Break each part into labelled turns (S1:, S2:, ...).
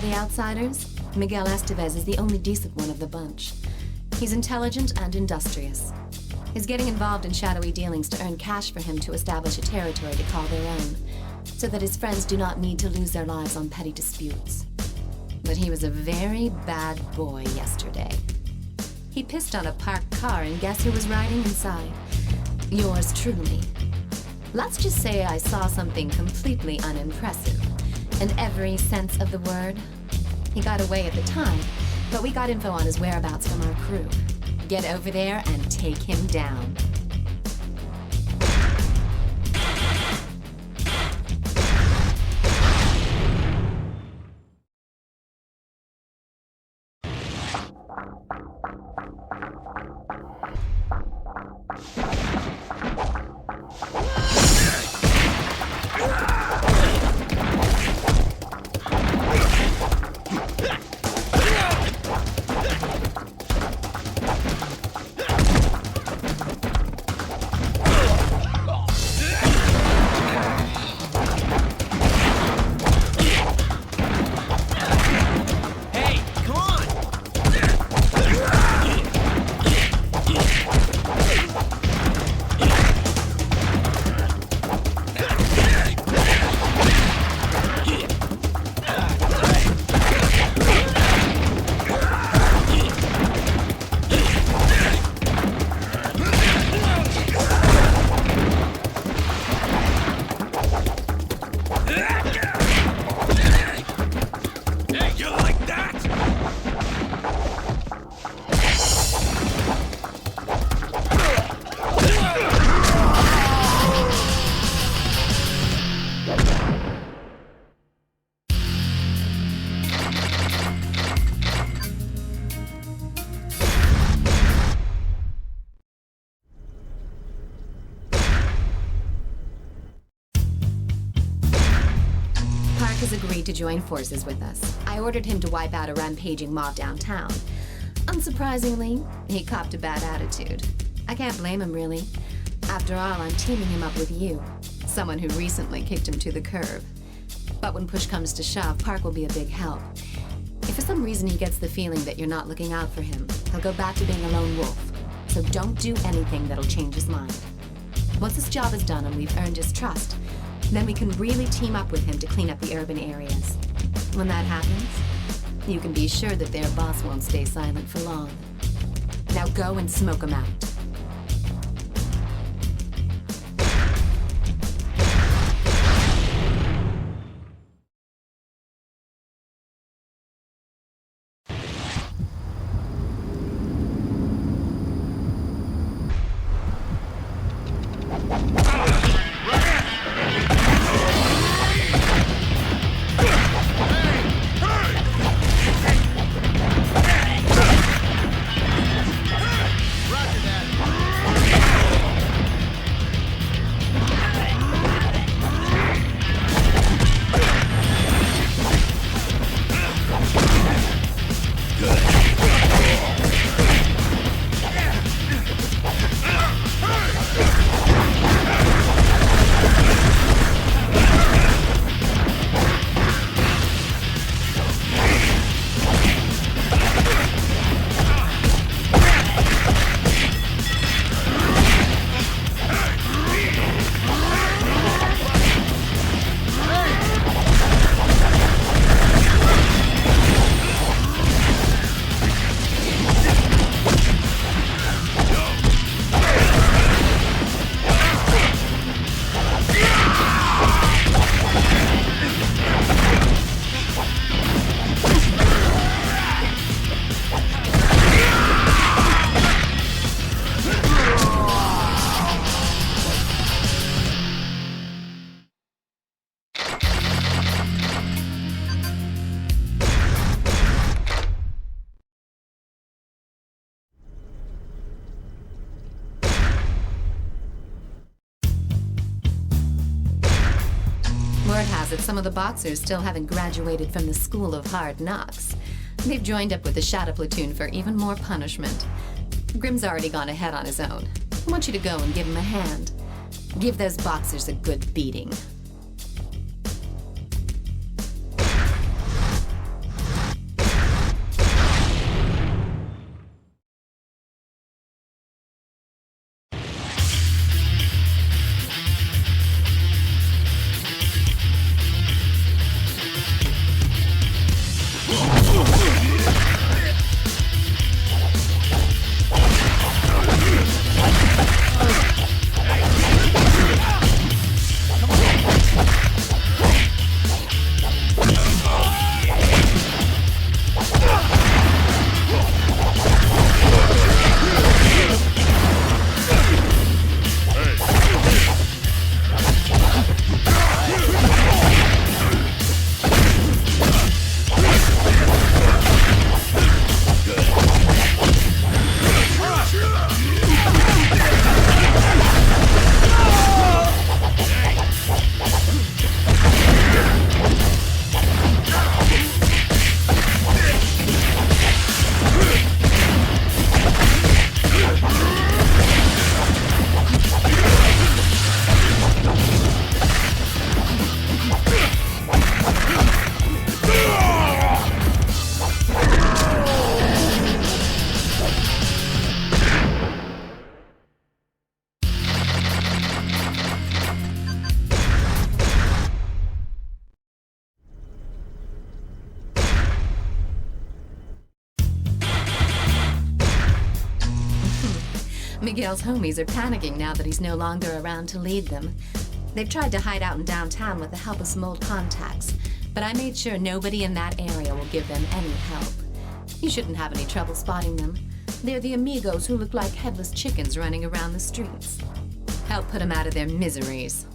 S1: all the outsiders, Miguel Estevez is the only decent one of the bunch. He's intelligent and industrious. He's getting involved in shadowy dealings to earn cash for him to establish a territory to call their own, so that his friends do not need to lose their lives on petty disputes. But he was a very bad boy yesterday. He pissed on a parked car, and guess who was riding inside? Yours truly. Let's just say I saw something completely unimpressive, in every sense of the word. He got away at the time, but we got info on his whereabouts from our crew. Get over there and take him down. Has agreed to join forces with us. I ordered him to wipe out a rampaging mob downtown. Unsurprisingly, he copped a bad attitude. I can't blame him, really. After all, I'm teaming him up with you, someone who recently kicked him to the curb. But when push comes to shove, Park will be a big help. If for some reason he gets the feeling that you're not looking out for him, he'll go back to being a lone wolf. So don't do anything that'll change his mind. Once this job is done and we've earned his trust, then we can really team up with him to clean up the urban areas. When that happens, you can be sure that their boss won't stay silent for long. Now go and smoke him out. Word has it some of the boxers still haven't graduated from the School of Hard Knocks. They've joined up with the Shadow Platoon for even more punishment. Grimm's already gone ahead on his own. I want you to go and give him a hand. Give those boxers a good beating. Miguel's homies are panicking now that he's no longer around to lead them. They've tried to hide out in downtown with the help of some old contacts, but I made sure nobody in that area will give them any help. You shouldn't have any trouble spotting them. They're the amigos who look like headless chickens running around the streets. Help put them out of their miseries.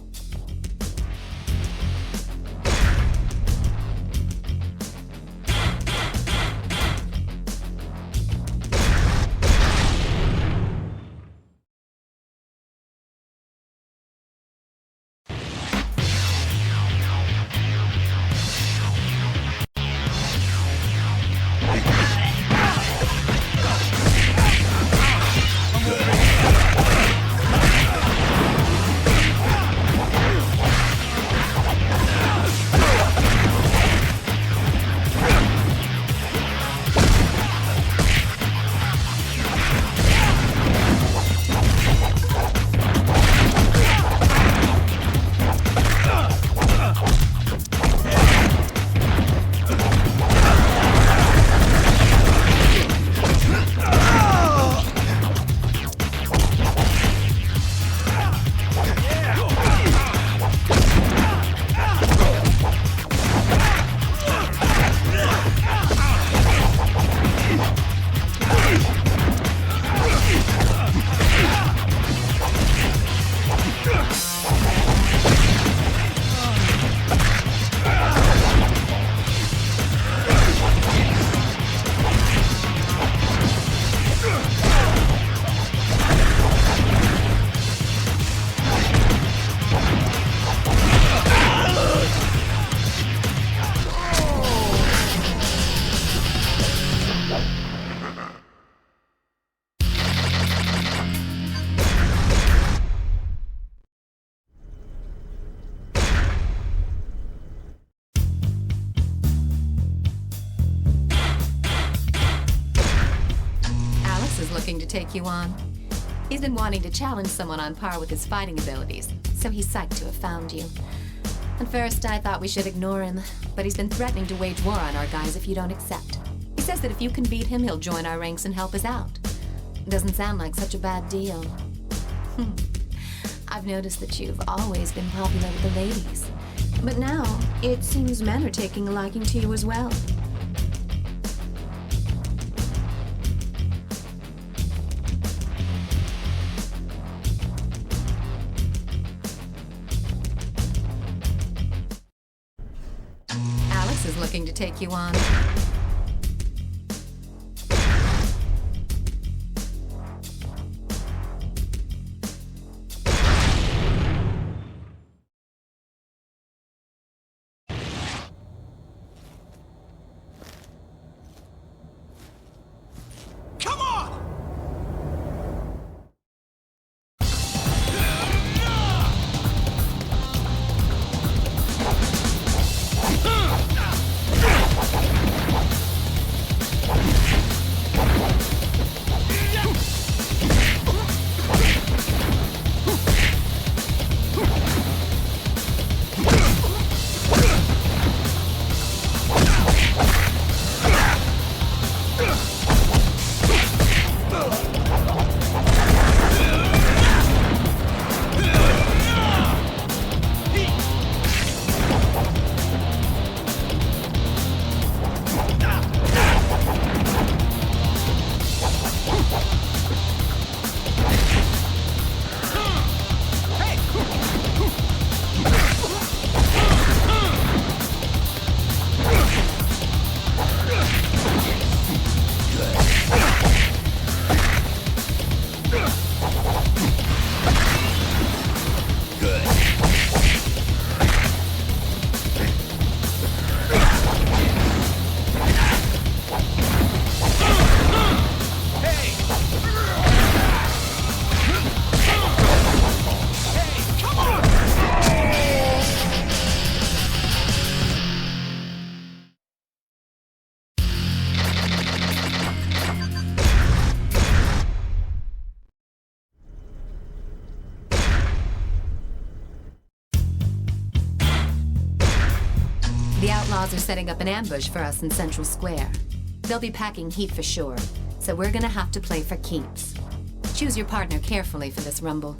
S1: Looking to take you on. He's been wanting to challenge someone on par with his fighting abilities, so he's psyched to have found you. At first, I thought we should ignore him, but he's been threatening to wage war on our guys if you don't accept. He says that if you can beat him, he'll join our ranks and help us out. Doesn't sound like such a bad deal. I've noticed that you've always been popular with the ladies, but now it seems men are taking a liking to you as well. Is looking to take you on.
S2: Come on!
S1: The outlaws are setting up an ambush for us in Central Square. They'll be packing heat for sure, so we're gonna have to play for keeps. Choose your partner carefully for this rumble.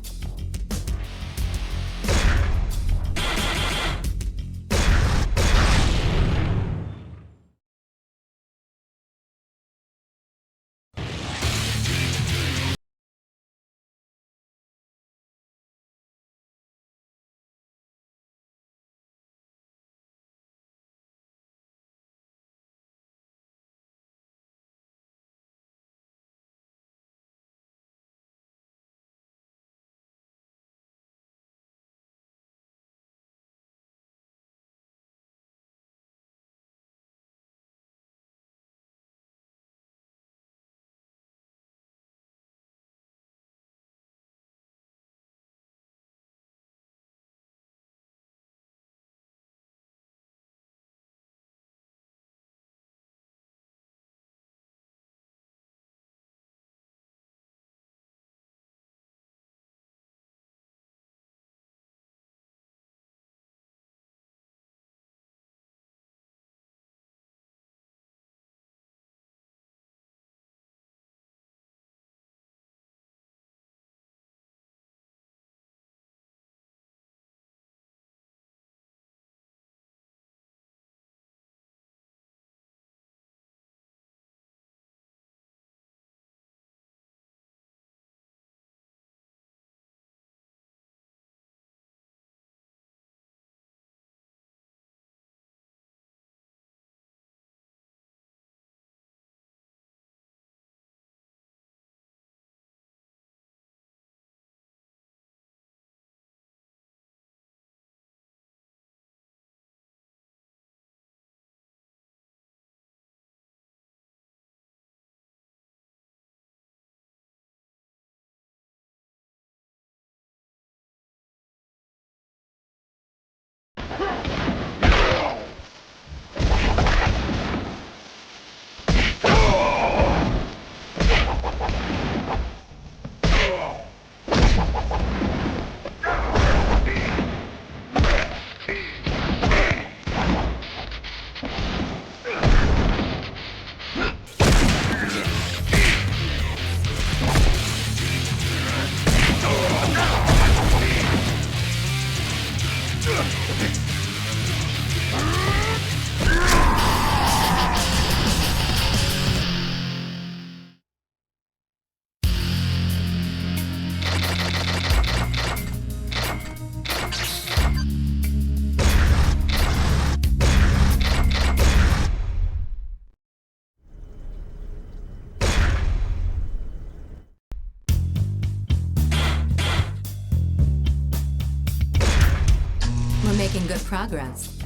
S1: Making good progress.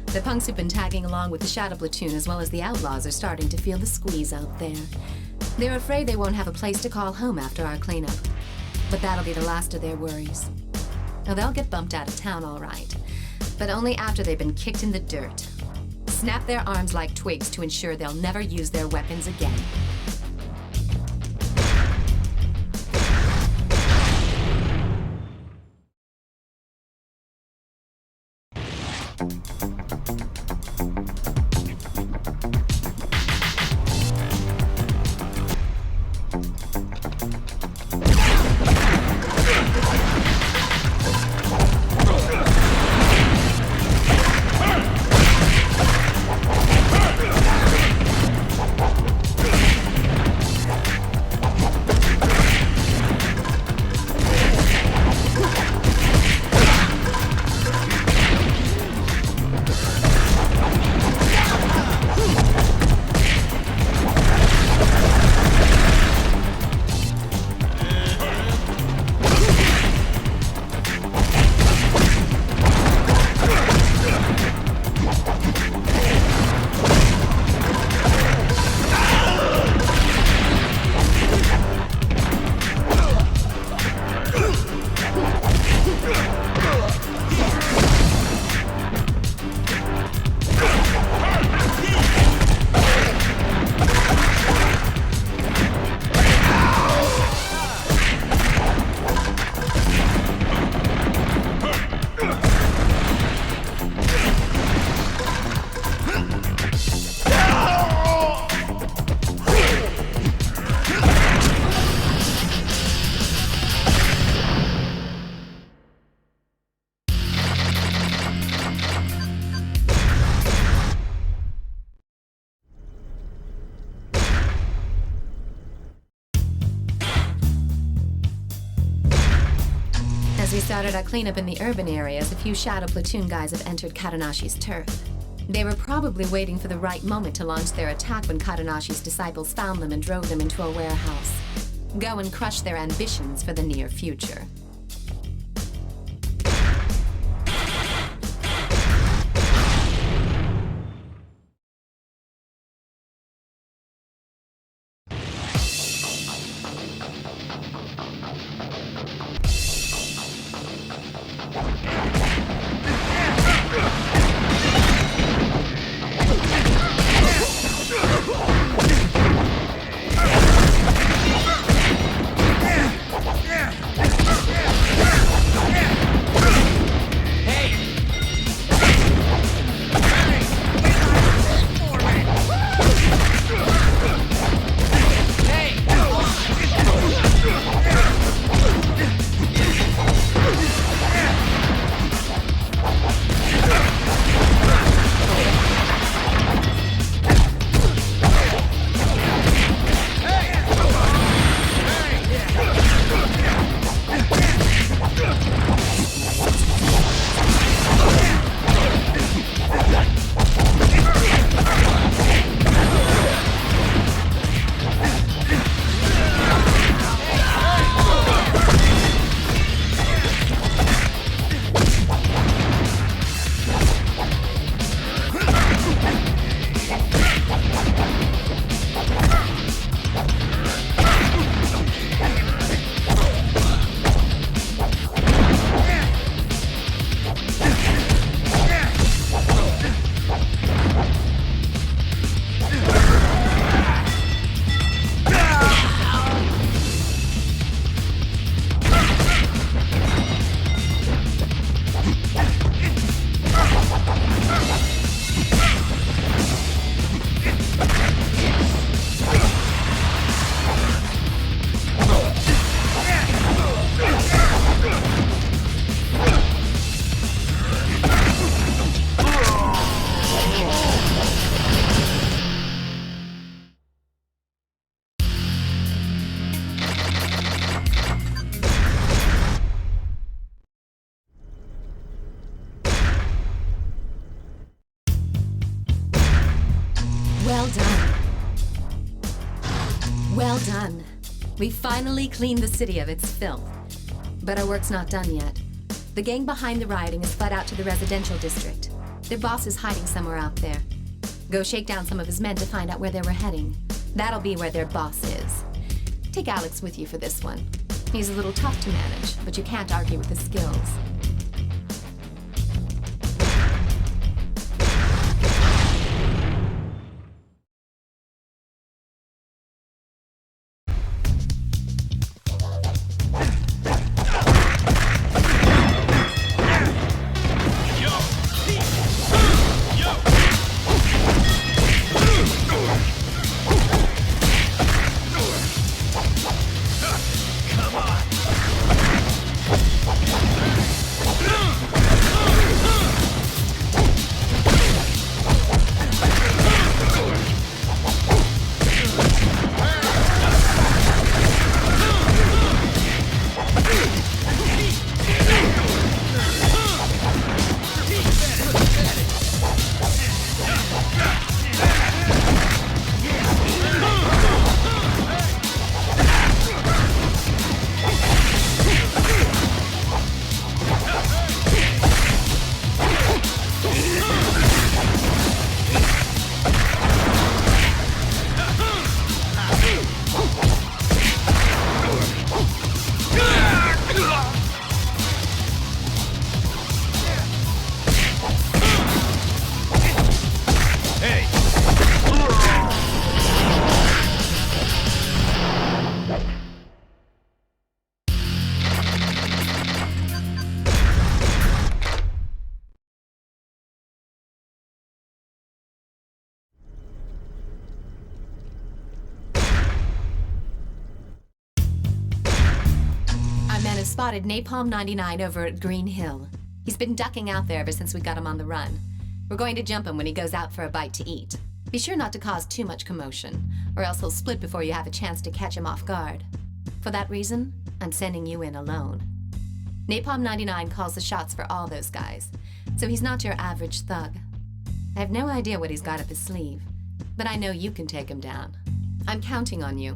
S1: The punks who've been tagging along with the Shadow Platoon as well as the Outlaws are starting to feel the squeeze out there. They're afraid they won't have a place to call home after our cleanup. But that'll be the last of their worries. Now, they'll get bumped out of town all right, but only after they've been kicked in the dirt. Snap their arms like twigs to ensure they'll never use their weapons again. started our cleanup in the urban areas, a few Shadow Platoon guys have entered Katanashi's turf. They were probably waiting for the right moment to launch their attack when Katanashi's disciples found them and drove them into a warehouse. Go and crush their ambitions for the near future. Well done. Well done. We finally cleaned the city of its filth. But our work's not done yet. The gang behind the rioting has fled out to the residential district. Their boss is hiding somewhere out there. Go shake down some of his men to find out where they were heading. That'll be where their boss is. Take Alex with you for this one. He's a little tough to manage, but you can't argue with his skills. Spotted Napalm 99 over at Green Hill. He's been ducking out there ever since we got him on the run. We're going to jump him when he goes out for a bite to eat. Be sure not to cause too much commotion, or else he'll split before you have a chance to catch him off guard. For that reason, I'm sending you in alone. Napalm 99 calls the shots for all those guys, so he's not your average thug. I have no idea what he's got up his sleeve, but I know you can take him down. I'm counting on you.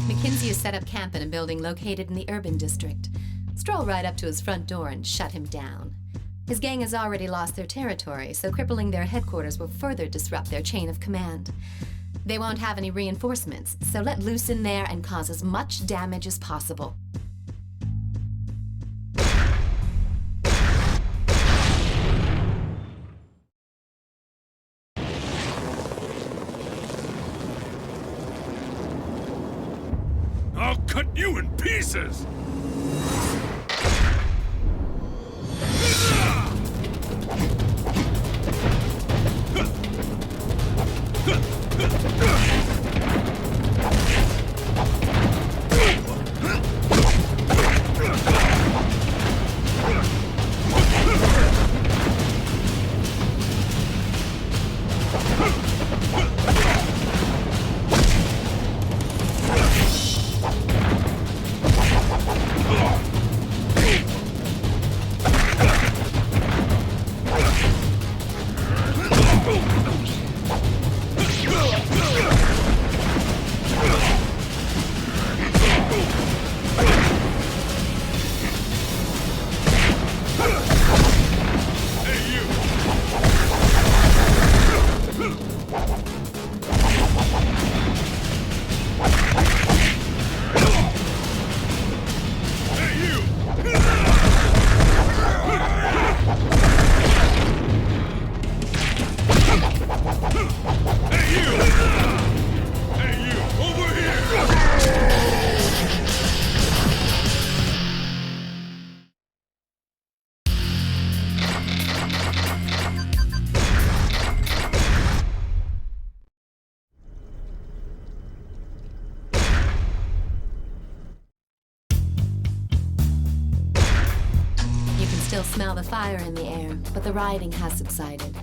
S1: McKinsey has set up camp in a building located in the urban district. Stroll right up to his front door and shut him down. His gang has already lost their territory, so crippling their headquarters will further disrupt their chain of command. They won't have any reinforcements, so let loose in there and cause as much damage as possible.
S2: I'll cut you in pieces!
S1: Still smell the fire in the air, but the rioting has subsided.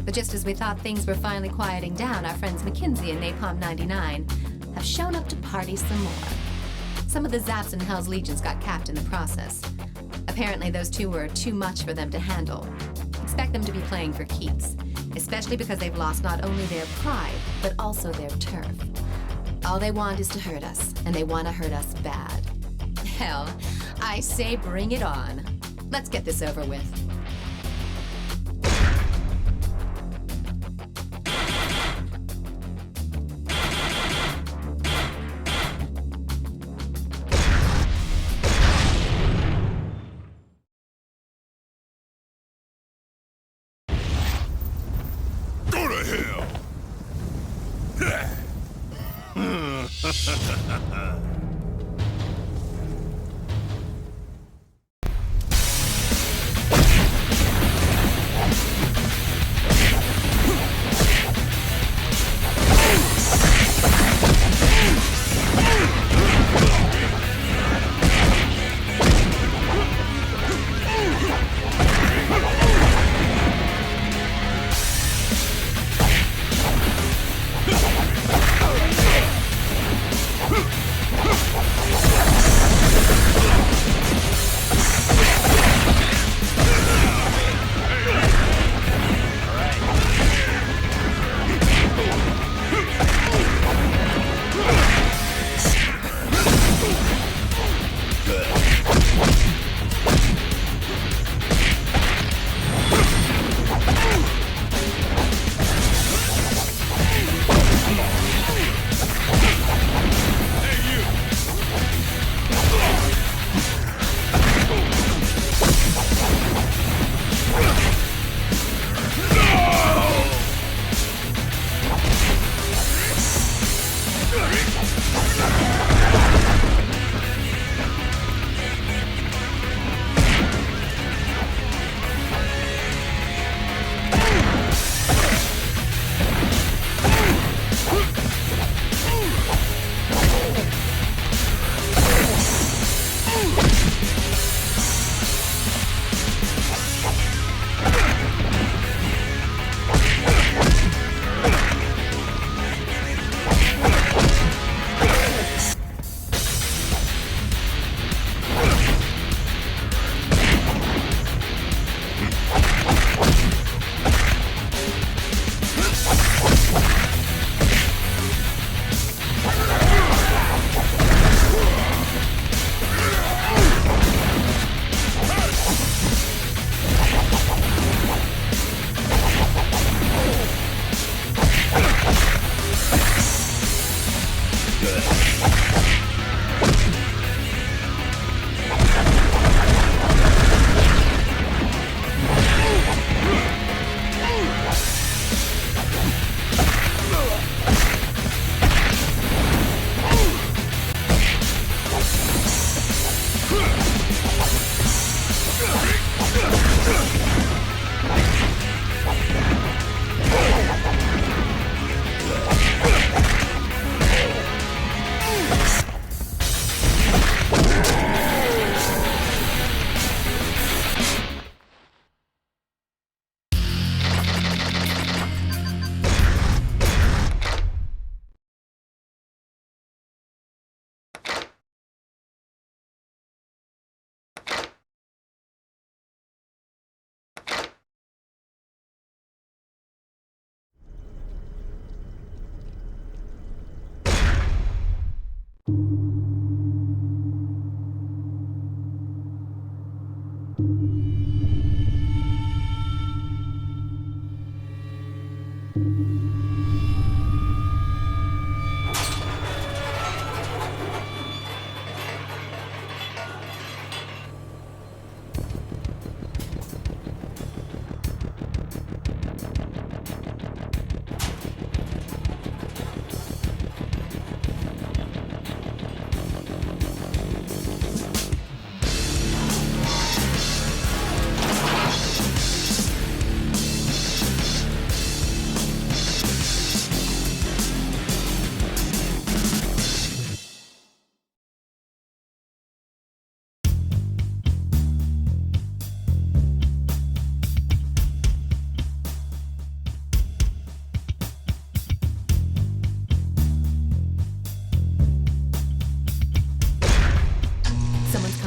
S1: But just as we thought things were finally quieting down, our friends McKinsey and Napalm 99 have shown up to party some more. Some of the Zaps and Hell's Legions got capped in the process. Apparently those two were too much for them to handle. Expect them to be playing for keeps. especially because they've lost not only their pride, but also their turf. All they want is to hurt us, and they want to hurt us bad. Hell, I say bring it on. Let's get this over with.
S2: Go to hell!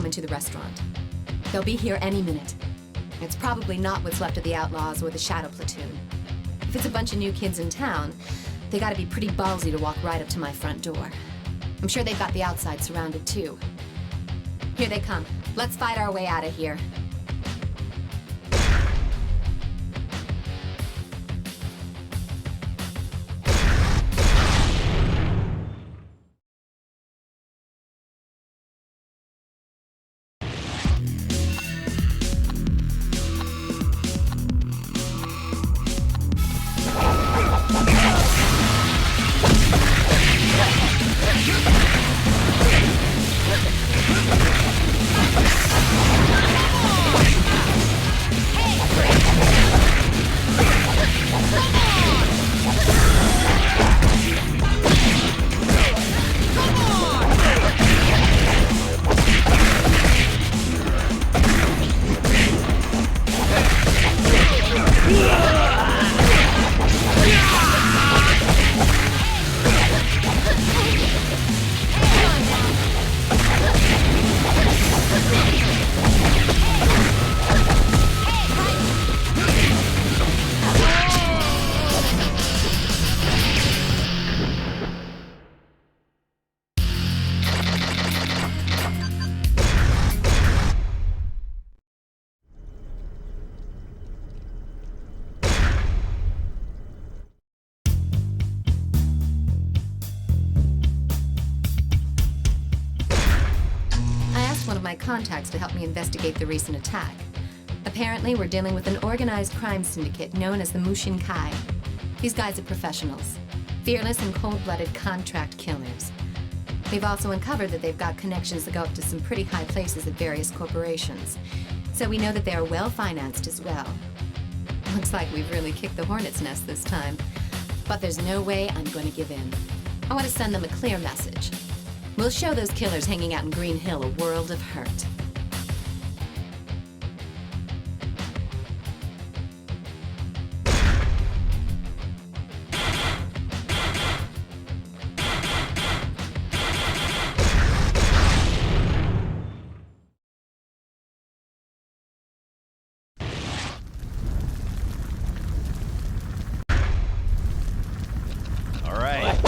S1: To the restaurant. They'll be here any minute. It's probably not what's left of the Outlaws or the Shadow Platoon. If it's a bunch of new kids in town, they gotta be pretty ballsy to walk right up to my front door. I'm sure they've got the outside surrounded too. Here they come. Let's fight our way out of here. My contacts to help me investigate the recent attack. Apparently, we're dealing with an organized crime syndicate known as the Mushin Kai. These guys are professionals, fearless and cold-blooded contract killers. We've also uncovered that they've got connections that go up to some pretty high places at various corporations. So we know that they are well-financed as well. Looks like we've really kicked the hornet's nest this time. But there's no way I'm going to give in. I want to send them a clear message. We'll show those killers hanging out in Green Hill a world of hurt.
S3: All right.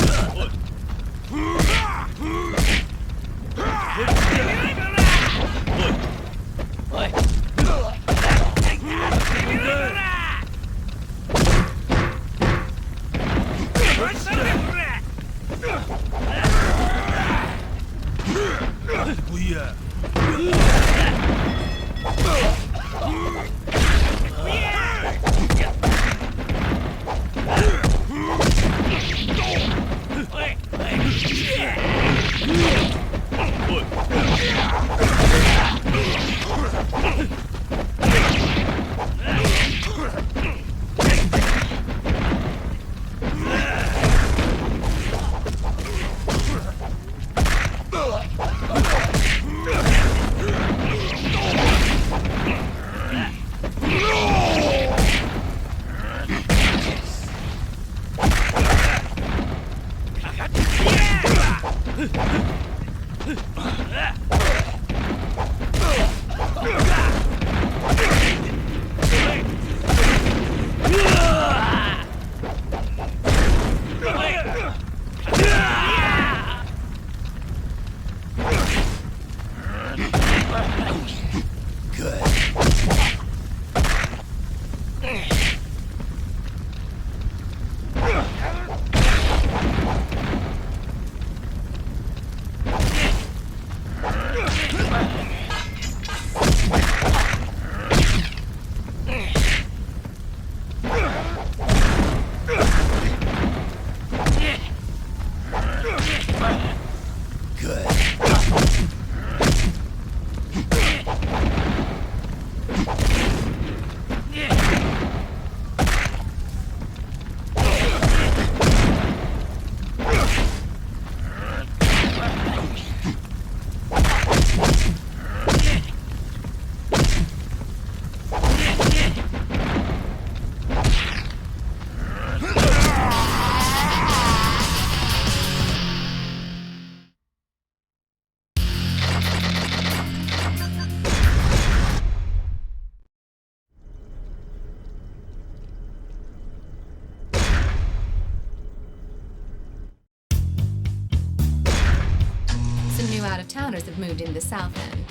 S1: out-of-towners have moved into the South End.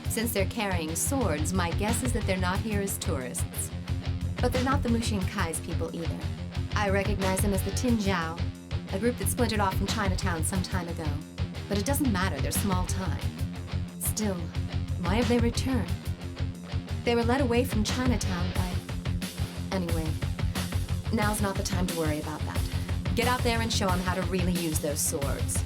S1: Since they're carrying swords, my guess is that they're not here as tourists. But they're not the Mushin Kai's people either. I recognize them as the Tin Jiao, a group that splintered off from Chinatown some time ago. But it doesn't matter, they're small time. Still, why have they returned? They were led away from Chinatown by... Anyway, now's not the time to worry about that. Get out there and show them how to really use those swords.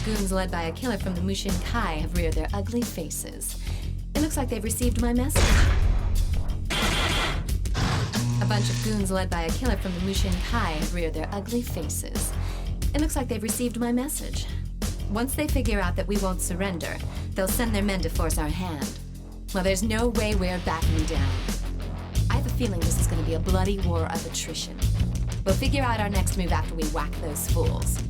S1: Goons led by a killer from the Mushin Kai have reared their ugly faces. It looks like they've received my message. A bunch of goons led by a killer from the Mushin Kai have reared their ugly faces. It looks like they've received my message. Once they figure out that we won't surrender, they'll send their men to force our hand. Well, there's no way we're backing down. I have a feeling this is going to be a bloody war of attrition. We'll figure out our next move after we whack those fools.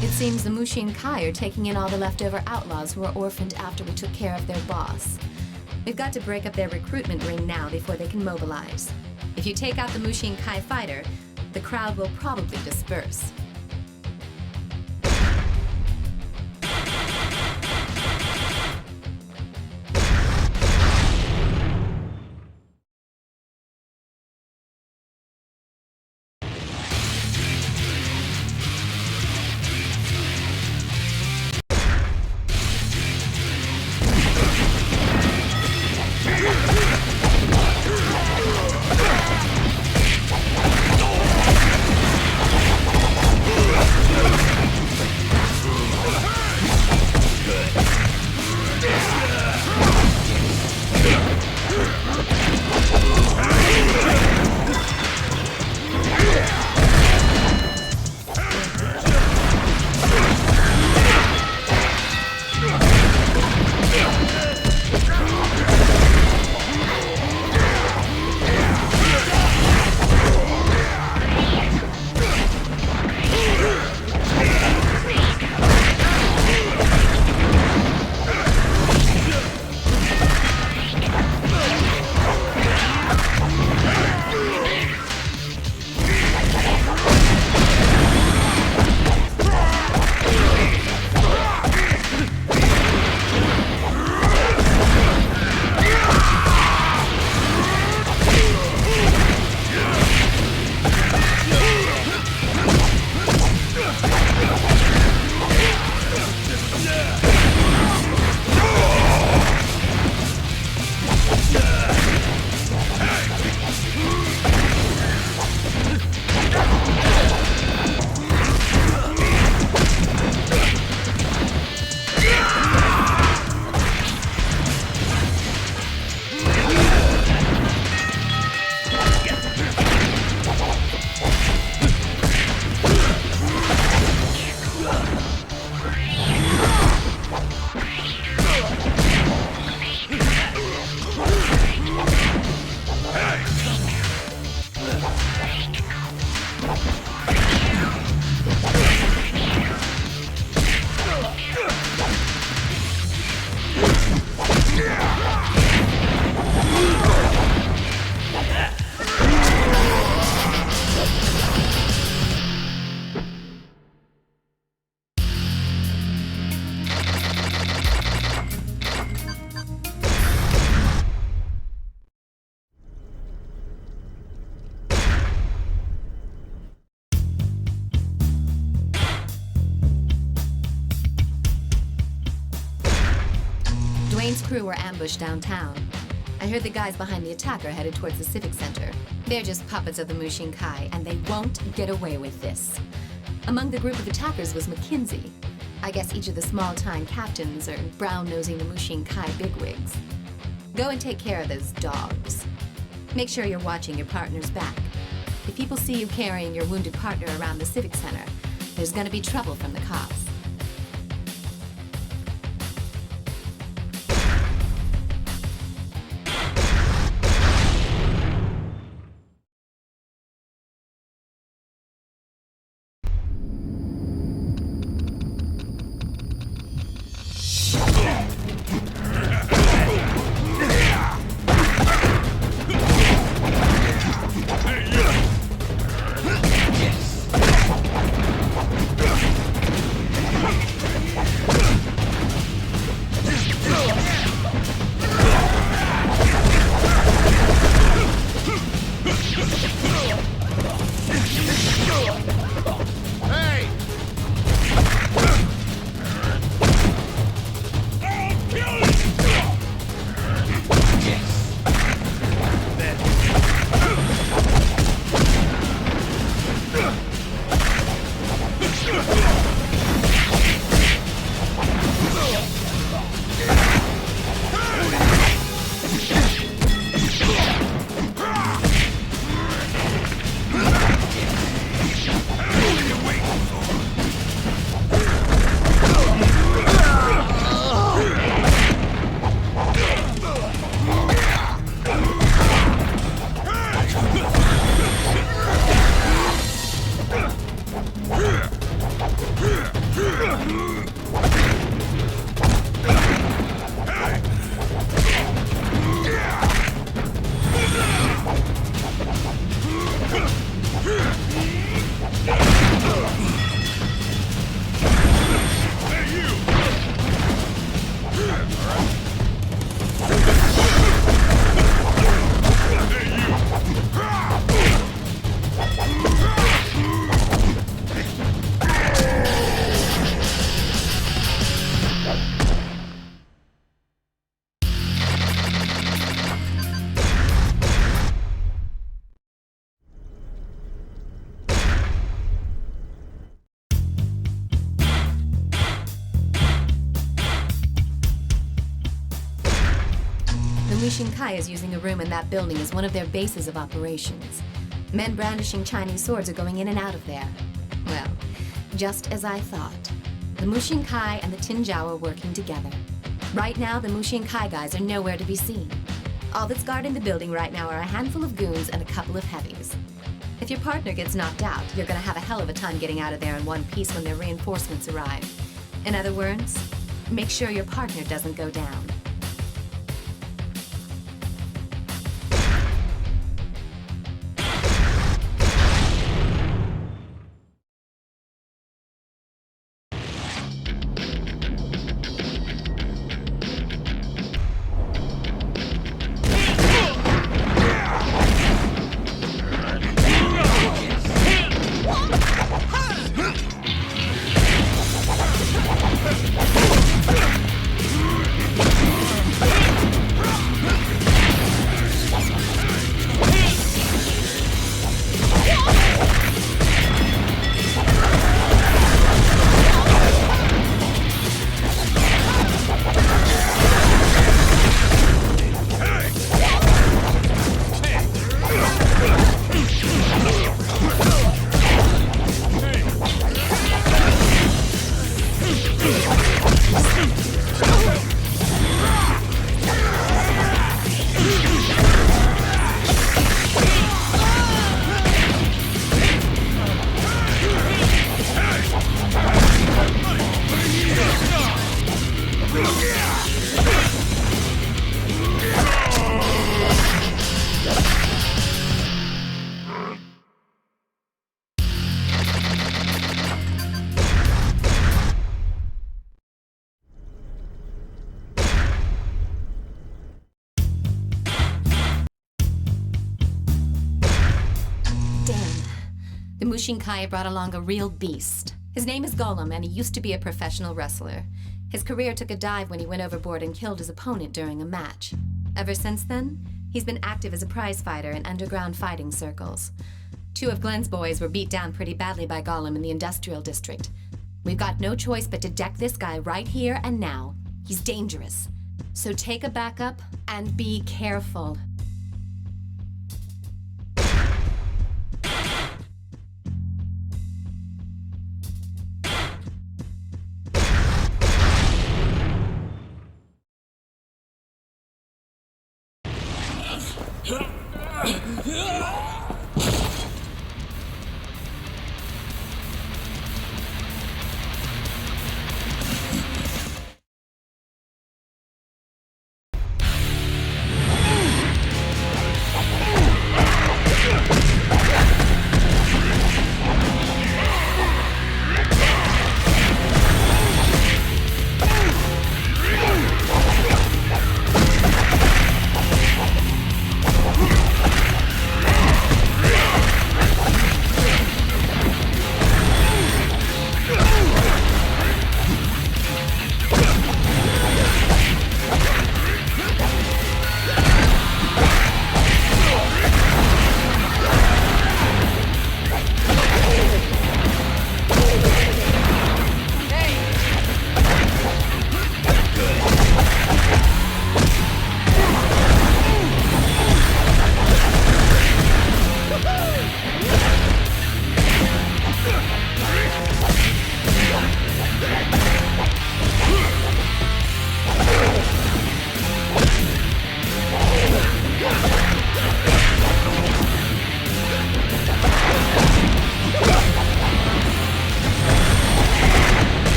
S1: It seems the Mushin Kai are taking in all the leftover outlaws who were orphaned after we took care of their boss. We've got to break up their recruitment ring now before they can mobilize. If you take out the Mushin Kai fighter, the crowd will probably disperse. Dwayne's crew were ambushed downtown. I heard the guys behind the attack are headed towards the Civic Center. They're just puppets of the Mushin Kai, and they won't get away with this. Among the group of attackers was McKinsey. I guess each of the small-time captains are brown-nosing the Mushin Kai bigwigs. Go and take care of those dogs. Make sure you're watching your partner's back. If people see you carrying your wounded partner around the Civic Center, there's gonna be trouble from the cops. Mushin Kai is using a room in that building as one of their bases of operations. Men brandishing Chinese swords are going in and out of there. Well, just as I thought. The Mushin Kai and the Tinjiao are working together. Right now, the Mushin Kai guys are nowhere to be seen. All that's guarding the building right now are a handful of goons and a couple of heavies. If your partner gets knocked out, you're gonna have a hell of a time getting out of there in one piece when their reinforcements arrive. In other words, make sure your partner doesn't go down. The Mushin Kai brought along a real beast. His name is Golem, and he used to be a professional wrestler. His career took a dive when he went overboard and killed his opponent during a match. Ever since then, he's been active as a prize fighter in underground fighting circles. 2 of Glenn's boys were beat down pretty badly by Golem in the industrial district. We've got no choice but to deck this guy right here and now. He's dangerous. So take a backup and be careful.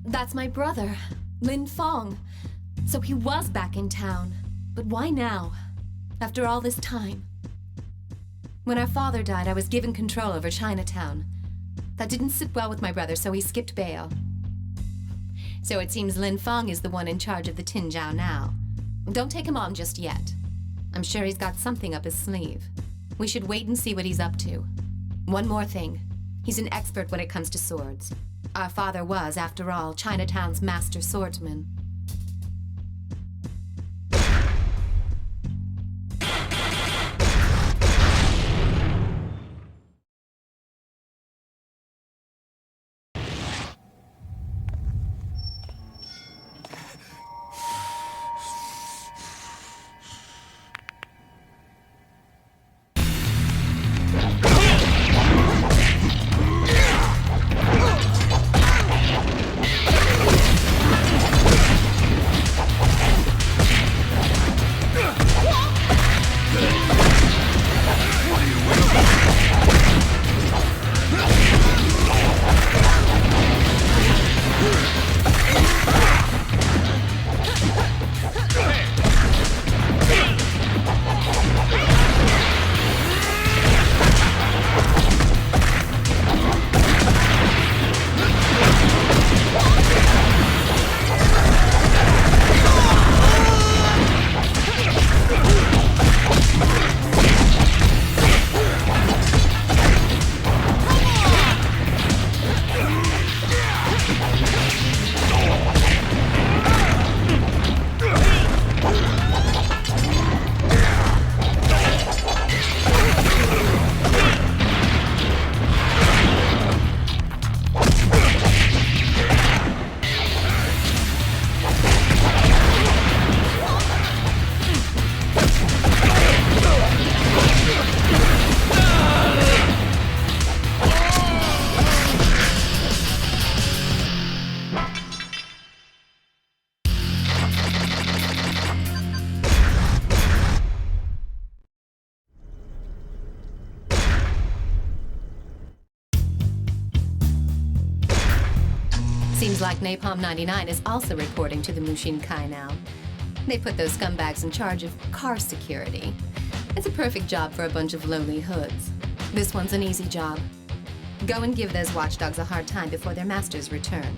S1: That's my brother, Lin Fong. So he was back in town. But why now? After all this time? When our father died, I was given control over Chinatown. That didn't sit well with my brother, so he skipped bail. So it seems Lin Fong is the one in charge of the Tinjiao now. Don't take him on just yet. I'm sure he's got something up his sleeve. We should wait and see what he's up to. One more thing. He's an expert when it comes to swords. Our father was, after all, Chinatown's master swordsman. Seems like Napalm 99 is also reporting to the Mushin Kai now. They put those scumbags in charge of car security. It's a perfect job for a bunch of lowly hoods. This one's an easy job. Go and give those watchdogs a hard time before their masters return.